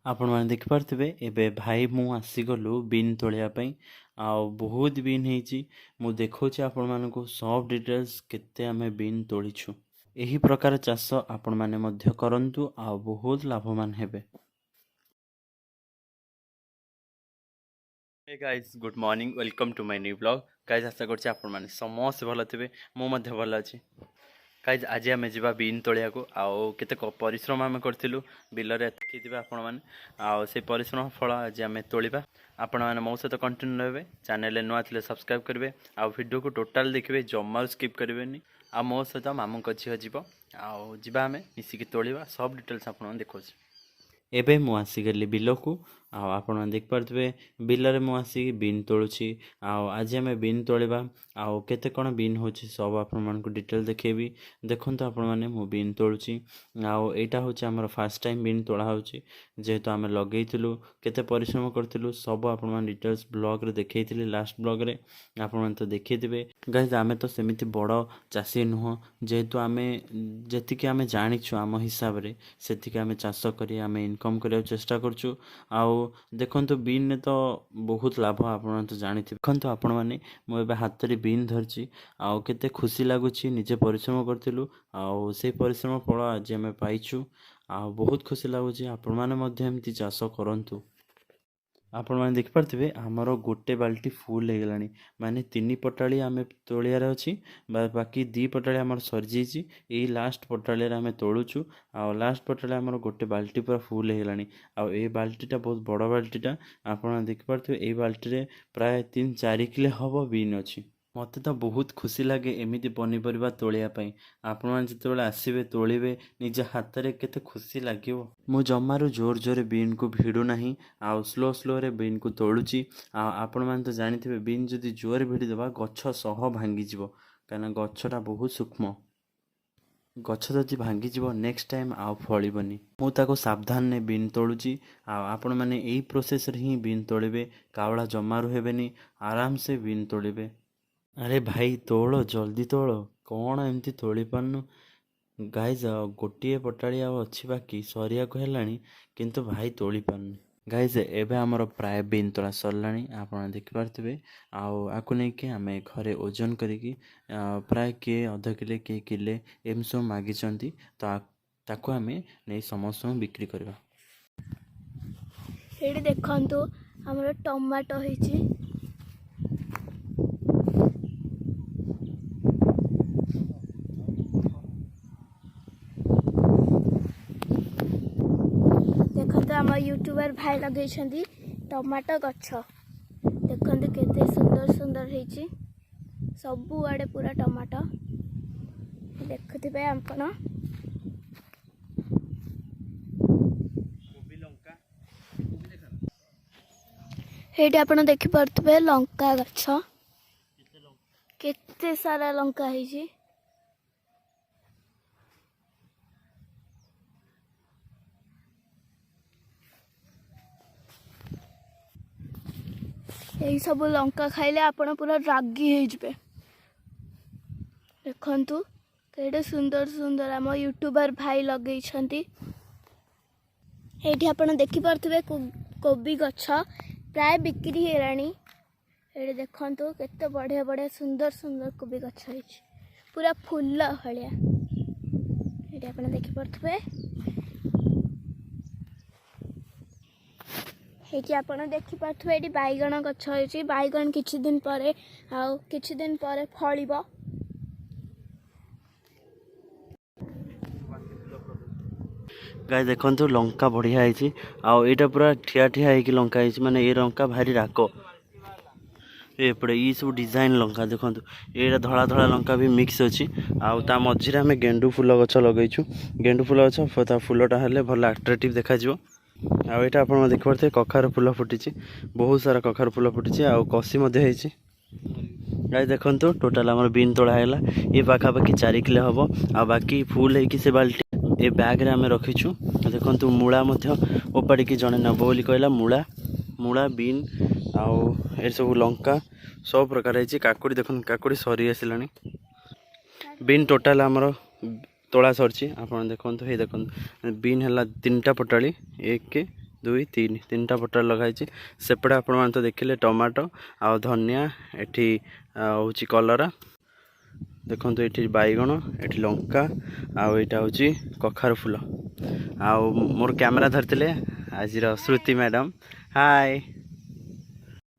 आपण मैंने देखिपे एबे भाई मु आसीगलु बीन तोलिया आउ बहुत बीन होती मु देखा आपण मानक सब डिटेल्स केते आमे बीन तोड़ीछु। यही प्रकार चाष आपण माने मध्य करंतु आ बहुत लाभवान हेबे। Hey guys good morning welcome to my new blog. Guys आशा करछि आपण माने समस्त भल थिबे मु मध्य भल अछि। गाइस आज आम जा बीन तोलिया को आउ केते परिश्रम आम करथिलु बिलरे देखिथिबे आपण माने आउ से परिश्रम फल आज आम तोलिबा। आपण माने मो सहित कंटिन्यू रहबे। चैनल नुआ थिले सब्सक्राइब करिवे आउ वीडियो को टोटल देखिबे जम्मा स्किप करिवेनी। आ मो सहित मामू को झियो जीव आउ जीवा आम मिसिकी तोलिबा सब डिटेल्स आपण देखौछि। एबे मु आसीगली बिलकू आपण मैंने देखिपे बिलरे मु आसिक बीन तोलुछि। आज आम बीन तोलिबा आउ केते कण बीन होछि सब आपण मानक डिटेल देखेबी। देखंतु आपण माने मु बीन तोलुछि आउ एटा होछि हमर फर्स्ट टाइम बीन तोला होछि जेहेतु आम लगेइथिलु केते परिश्रम करथिलु सब आपण माने डिटेल्स ब्लॉग रे देखैथिलि लास्ट ब्लॉग रे आपण माने तो देखैथिबे। गाइस आमे तो सेमिति बड़ चासी नुह जेहेतु आमे जेतिके आमे जानिछु आम हिसाब रे सेतिके आमे चाष करी आमे इनकम करिया चेष्टा करछु। आउ देखंतु बीन ने तो बहुत लाभ आपण तो जानिथिबे। देखंतु आपण माने मो एबे हाथ रे बीन धरछि आउ केते खुशी लागुछि निजे परिश्रम करथिलु आउ से परिश्रम फल आज आमे पाइछु आउ बहुत खुशी लागुछि। आपण माने मध्य एमति चाष करंतु। आपण माने देखि पारथिबे हमरो गोटे बाल्टी फुल हे गेलानी माने 3 पटाली आमे तोलियार अछि बाकी 2 पटाली हमर सर जेछि। एई लास्ट पटाली रे आमे तोलुछु आ लास्ट पटाली हमर गोटे बाल्टी पूरा फुल हे गेलानी। आ ए बाल्टीटा बहुत बड़ बाल्टीटा आपण देखि पारथिबे एई बाल्टी रे प्राय 3-4 किलो हबो बीन अछि। मते तो बहुत खुशी लगे एमिति पनीपरिबा तोलिया पई। आपण माने जेतेबेले आसीबे तोलिबे निज हाथ रे केते खुशी लागिवो। मु जम्मारु जोर जोर बीन को भिडु नाही आउ स्लो स्लो रे बीन को तोलुची। आपण माने तो जानिथिबे बीन जदि जोर भिडी देबा गछ सह भांगी जिवो काना गछटा बहुत सूक्ष्म। गछ जदि भांगी जिवो नेक्स्ट टाइम आउ फळिबनी। मु ताको सावधान ने बीन तोलुची। आपण माने एई प्रोसेस रे ही बीन तोलिबे कावळा जम्मारु हेबेनी आराम से बीन तोलिबे। अरे भाई तोड़ जल्दी तोड़ कौन एमती तोली पारनु। गाइज गोटे पटाड़ी अच्छी बाकी सरिया को हेलानी किंतु भाई तोली पारनु। गाइज एबे हमर प्राय बीन तोला सरलानी आपण देखि पारथिबे। आकु नै कि आमे घरे ओजन करिकी प्राय किए आधा किले किए किले एम सब मागी चंती तो ताको आमे नै समस्त बिक्री करबा। एडी देखंतु हमर टमाटो हेची देखते आम यूट्यूबर भाई लगे टमाटो गछ देखते केते सुंदर सुंदर होती सबु आड़े पूरा टमाटो देखुवे आपण। ये आपण देखिपे लंका गछ केते सारा लंका है। यही सब लंका खाइले आपण पूरा रागी हो। देखंतु केडे सुंदर सुंदर आम यूट्यूबर भाई लगे ये आपण देखिपे कोबी गछ प्राय बिक्री हेलानी। ये देखंतु केते बढ़िया बढ़िया सुंदर सुंदर कोबी गछ है पूरा फूल भाया। ये आपण देखिपे ये आपड़ देखिपे ये बैगण गछ हो बैगण किछि दिन पर फल। गाय देखंतु लंका बढ़िया है आईटा पूरा ठिया ठिया है लंका है माने ये लंका भारी राक एपटे ये सब डिजाइन लंका देखंतु ये धड़ा धड़ा लंका भी मिक्स अच्छी आ मझे आम गेंडू फूल गछ लगेचु। गेंडू फूल गछ फूलटा हेल्ले भल अट्राक्टिव देखा आईटा आप देखिपे कखार फूल फुटी बहुत सारा कखार फूल फुटी आ कसी गाय देखंतु टोटाल आम बीन तोड़ा है ये पाखापाखि 4 किलो हम आ बाकी फुल है से बाल्टी ए बैग रे आम रखीचु। देखंतु मूला ओपाड़ी जड़े नब बोली कहला मूला मूला बीन आउ ए सब लंका सब प्रकार है। काकुड़ी देखो काकुड़ी सरी आसला बीन टोटाल आमर तोड़ा सरची। आप देखो ये देखो बीन है 3टा पटाड़ी 1 ଦୁଇ ତିନି ତିନିଟା ପଟରେ ଲଗାହେଇଛି। ସେପଟେ ଆପଣମାନେ ତ ଦେଖିଲେ ଟମାଟୋ ଆଉ ଧନିଆ, ଏଠି ହେଉଛି କଲରା, ଦେଖନ୍ତୁ ଏଠି ବାଇଗଣ, ଏଠି ଲଙ୍କା, ଆଉ ଏଇଟା ହେଉଛି କଖାରୁ ଫୁଲ। ଆଉ ମୋର କ୍ୟାମେରା ଧରିଥିଲେ ଆଜିର ଶ୍ରୁତି ମ୍ୟାଡ଼ାମ୍। ହାଏ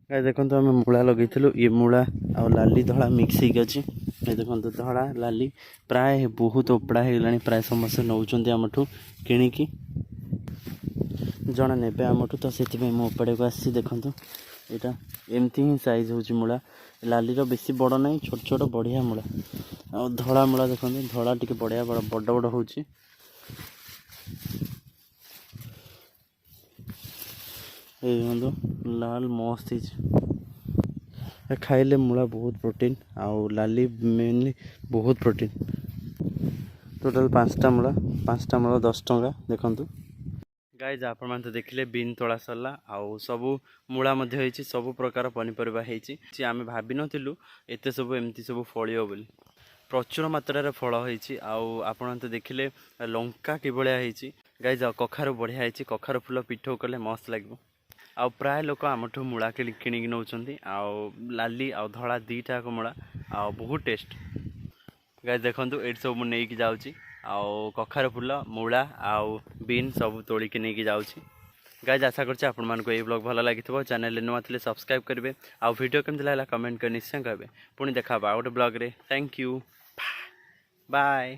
ଗାଇସ୍, ଦେଖନ୍ତୁ ଆମେ ମୂଳା ଲଗେଇଥିଲୁ। ଇଏ ମୂଳା ଆଉ ଲାଲି ଧଳା ମିକ୍ସ ହେଇକି ଅଛି। ଏ ଦେଖନ୍ତୁ ଧଳା ଲାଲି ପ୍ରାୟ ବହୁତ ଓପଡ଼ା ହେଇଗଲାଣି। ପ୍ରାୟ ସମସ୍ତେ ନେଉଛନ୍ତି ଆମଠୁ କିଣିକି, ଜଣେ ନେବେ ଆମଠୁ, ତ ସେଥିପାଇଁ ମୁଁ ଓପାଡ଼ିବାକୁ ଆସିଛି। ଦେଖନ୍ତୁ ଏଇଟା ଏମିତି ହିଁ ସାଇଜ୍ ହେଉଛି ମୂଳା। ଲାଲିର ବେଶୀ ବଡ଼ ନାହିଁ, ଛୋଟ ଛୋଟ ବଢ଼ିଆ ମୂଳା। ଆଉ ଧଳା ମୂଳା ଦେଖନ୍ତୁ, ଧଳା ଟିକେ ବଢ଼ିଆ ବଡ଼ ବଡ଼ ହେଉଛି। ଏଇ ଦେଖନ୍ତୁ ଲାଲ ମସ୍ତ ହେଇଛି। ଖାଇଲେ ମୂଳା ବହୁତ ପ୍ରୋଟିନ୍, ଆଉ ଲାଲି ମେନଲି ବହୁତ ପ୍ରୋଟିନ୍। ଟୋଟାଲ୍ 5ଟା ମୂଳା, 5ଟା ମୂଳା 10 ଟଙ୍କା। ଦେଖନ୍ତୁ ଗାଇଜ୍, ଆପଣମାନେ ତ ଦେଖିଲେ ବିନ୍ ତୋଳା ସରିଲା, ଆଉ ସବୁ ମୂଳା ମଧ୍ୟ ହେଇଛି, ସବୁ ପ୍ରକାର ପନିପରିବା ହେଇଛି। ଆମେ ଭାବିନଥିଲୁ ଏତେ ସବୁ ଏମିତି ସବୁ ଫଳିବ ବୋଲି। ପ୍ରଚୁର ମାତ୍ରାରେ ଫଳ ହେଇଛି। ଆଉ ଆପଣମାନେ ତ ଦେଖିଲେ ଲଙ୍କା କିଭଳିଆ ହେଇଛି। ଗାଇଜ୍, ଆଉ କଖାରୁ ବଢ଼ିଆ ହେଇଛି। କଖାରୁ ଫୁଲ ପିଠଉ କଲେ ମସ୍ତ ଲାଗିବ। ଆଉ ପ୍ରାୟ ଲୋକ ଆମଠୁ ମୂଳା କିଣିକି ନେଉଛନ୍ତି। ଆଉ ଲାଲି ଆଉ ଧଳା ଦୁଇଟା ଯାକ ମୂଳା, ଆଉ ବହୁତ ଟେଷ୍ଟ। ଗାଇଜ୍ ଦେଖନ୍ତୁ ଏଇଠି ସବୁ ମୁଁ ନେଇକି ଯାଉଛି। ଆଉ କଖାରୁ ଫୁଲ, ମୂଳା ଆଉ ବିନ୍ ସବୁ ତୋଳିକି ନେଇକି ଯାଉଛି। ଗାଇଜ୍, ଆଶା କରୁଛି ଆପଣମାନଙ୍କୁ ଏହି ବ୍ଲଗ୍ ଭଲ ଲାଗିଥିବ। ଚ୍ୟାନେଲରେ ନୂଆ ଥିଲେ ସବସ୍କ୍ରାଇବ୍ କରିବେ। ଆଉ ଭିଡ଼ିଓ କେମିତି ଲାଗିଲା କମେଣ୍ଟ କରି ନିଶ୍ଚୟ କହିବେ। ପୁଣି ଦେଖା ହେବା ଆଉ ଗୋଟେ ବ୍ଲଗ୍ରେ। Thank you, bye.